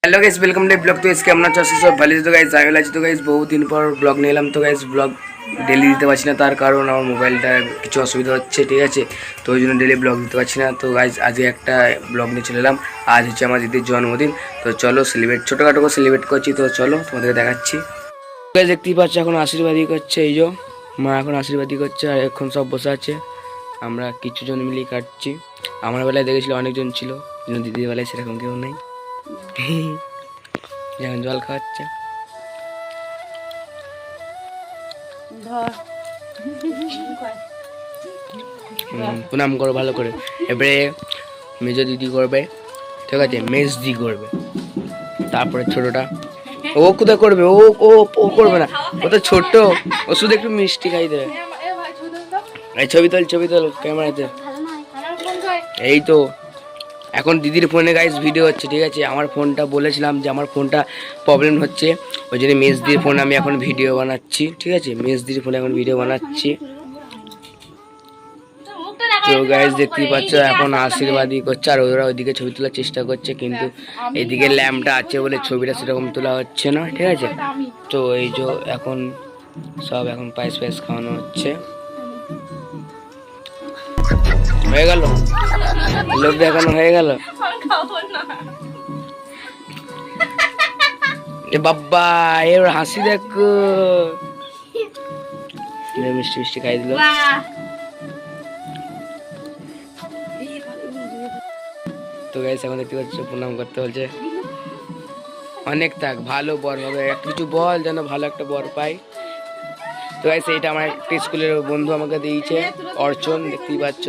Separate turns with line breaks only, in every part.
Hello guys welcome to blog. तो इसके আমরা চাচ্ছি সব ভালো তো গাইস আগে লাগছে তো গাইস বহুত দিন পর ব্লগ নিলাম তো গাইস ব্লগ ডেলি দিতে পারছি না তার কারণ আমার মোবাইলটা কিছু অসুবিধা হচ্ছে ঠিক আছে তো ওই জন্য ডেলি ব্লগ দিতে পারছি না তো গাইস আজকে একটা ব্লগ নিয়ে চলে এলাম। আজ হচ্ছে আমার দিদির জন্মদিন তো চলো সেলিব্রেট ছোটখাটো করে সেলিব্রেট করছি তো চলো তোমাদেরকে দেখাচ্ছি। গাইস দেখতেই পাচ্ছ এখন আশীর্বাদই করছে এই যে মা এখন আশীর্বাদই করছে আর এখন সব বসে আছে আমরা কিছু জন মিলেই কাটছি। আমার বেলায় দেখেছিল অনেকজন ছিল কিন্তু দিদির বেলায় সেরকম কেউ নেই। যেমন জল খাওয়াচ্ছে প্রণাম করো ভালো করে। এবারে মেজো দিদি করবে ঠিক আছে মেজদি করবে তারপরে ছোটটা ও কোথায় করবে ও ও ও করবে না ও তো ছোট ও শুধু একটু মিষ্টি খাই দেবে। এই ছবি তোল ক্যামেরাতে এই তো এখন দিদির ফোনে গাইস ভিডিও হচ্ছে ঠিক আছে। আমার ফোনটা বলেছিলাম যে আমার ফোনটা প্রবলেম হচ্ছে ওই জন্য মেজদির ফোনে আমি এখন ভিডিও বানাচ্ছি ঠিক আছে মেজদির ফোনে এখন ভিডিও বানাচ্ছি। তো গাইস দেখতেই পাচ্ছ এখন আশীর্বাদই করছে আর ওরা ওইদিকে ছবি তোলার চেষ্টা করছে কিন্তু এইদিকে ল্যাম্পটা আছে বলে ছবিটা সেরকম তোলা হচ্ছে না ঠিক আছে। তো এই যে এখন সব এখন পায়েস খাওয়ানো হচ্ছে হয়ে গেল লোক দেখানো হয়ে গেল এ বাবা এর হাসি দেখো মিষ্টি মিষ্টি খাই দিল। তো গাইস এখন দেখতে পাচ্ছ প্রণাম করতে বলছে অনেক থাক ভালো বর হবে একটা কিছু বল যেন ভালো একটা বর পাই। তো গাইস এইটা আমার একটা স্কুলের বন্ধু আমাকে দিয়েছে অর্চন দেখতেই পাচ্ছ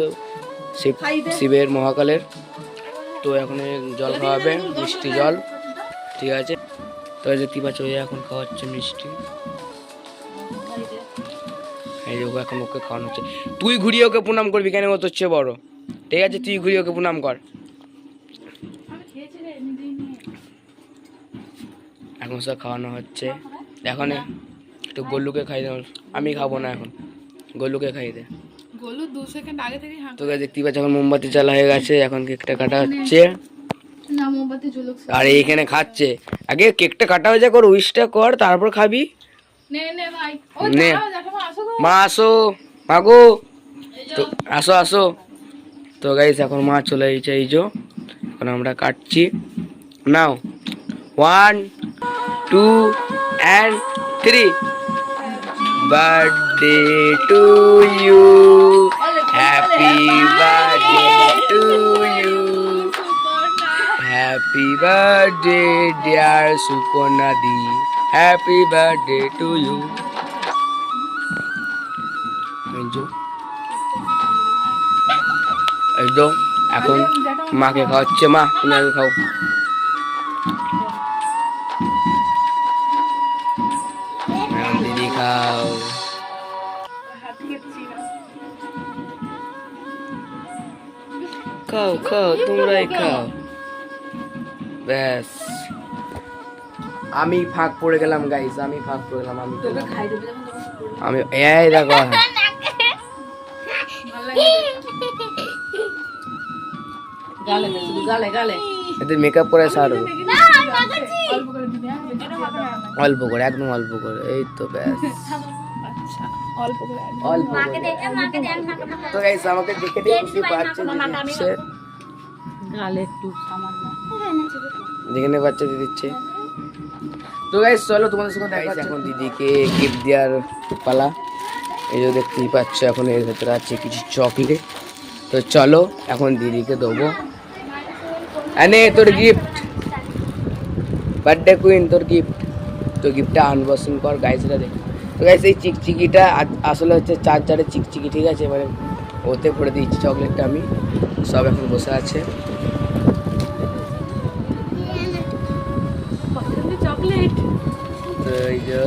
শিবের মহাকালের। তো এখন জল খাওয়াবে মিষ্টি জল ঠিক আছে। তো দেখতেই পাচ্ছ এখন খাওয়াচ্ছে মিষ্টি এই যে এখন ওকে খাওয়ানো হচ্ছে। তুই ঘুরিয়ে ওকে প্রণাম করবি কেন ও তোর চেয়ে বড় ঠিক আছে তুই ঘুরিয়ে ওকে প্রণাম কর। এখন সব খাওয়ানো হচ্ছে এখন একটু গোলুকে খাই দে আমি খাবো না এখন গোলুকে খাই দে। তো দেখতেই পাচ্ছ এখন মোমবাতি জ্বালা হয়ে গেছে এখন কেকটা কাটা হচ্ছে আর এইখানে খাচ্ছে আগে কেকটা কাটা হয়ে যা কর উইশটা কর তারপর খাবি নে মা আসো মাগো তো আসো তো গাইস এখন মা চলে এসেছে এই যে এখন আমরা কাটছি নাও 1 2 and 3 birthday to you happy birthday to you happy birthday dear Suparna di happy birthday to you একদম এখন মাকে খাওয়াচ্ছে মা তুমি আগে খাও। দিদি খাও খাও খাও তোমরাই খাও ব্যাস আমি ফাঁক পড়ে গেলাম গাইস আমি ফাঁক পড়ে গেলাম আমি এই দেখো এদের মেকআপ করে সারবো অল্প করে একদম অল্প করে এই তো ব্যাস অল্প তো গাইস আমাকে দেখে খুশি পাচ্ছে যেখানে বাচ্চা দিয়ে দিচ্ছে। তো গাইস চলো তোমাদের সঙ্গে দেখা যাচ্ছে এখন দিদিকে গিফট দেওয়ার পালা এই যে দেখতেই পাচ্ছ এখন এর ভেতরে আছে কিছু চকলেট তো চলো এখন দিদিকে দেবো আনে তোর গিফট বার্থডে কুইন তোর গিফট তো গিফটটা আনবক্সিং কর গাইসরা দেখ। তো গাইস এই চিকচিকিটা আসলে হচ্ছে চার্জারের চিকচিকি ঠিক আছে মানে ওতে ভরে দিচ্ছি চকলেটটা আমি সব এখন বসে আছে চকলেট তো এই যে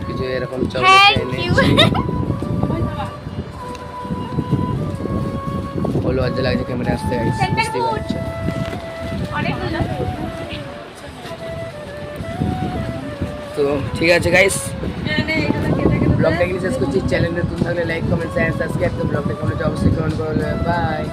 কিছু এরকম চকলেট এনেছি বলো আজ লাগছে ক্যামেরা আসতে গাইস বুঝতে পারছো তো ঠিক আছে গাইস ব্লগটা এখানে শেষ করছি চ্যানেলে নতুন থাকলে লাইক কমেন্ট শেয়ার সাবস্ক্রাইব তো ব্লগটা কেমন হচ্ছে অবশ্যই কমেন্ট করবে বাই।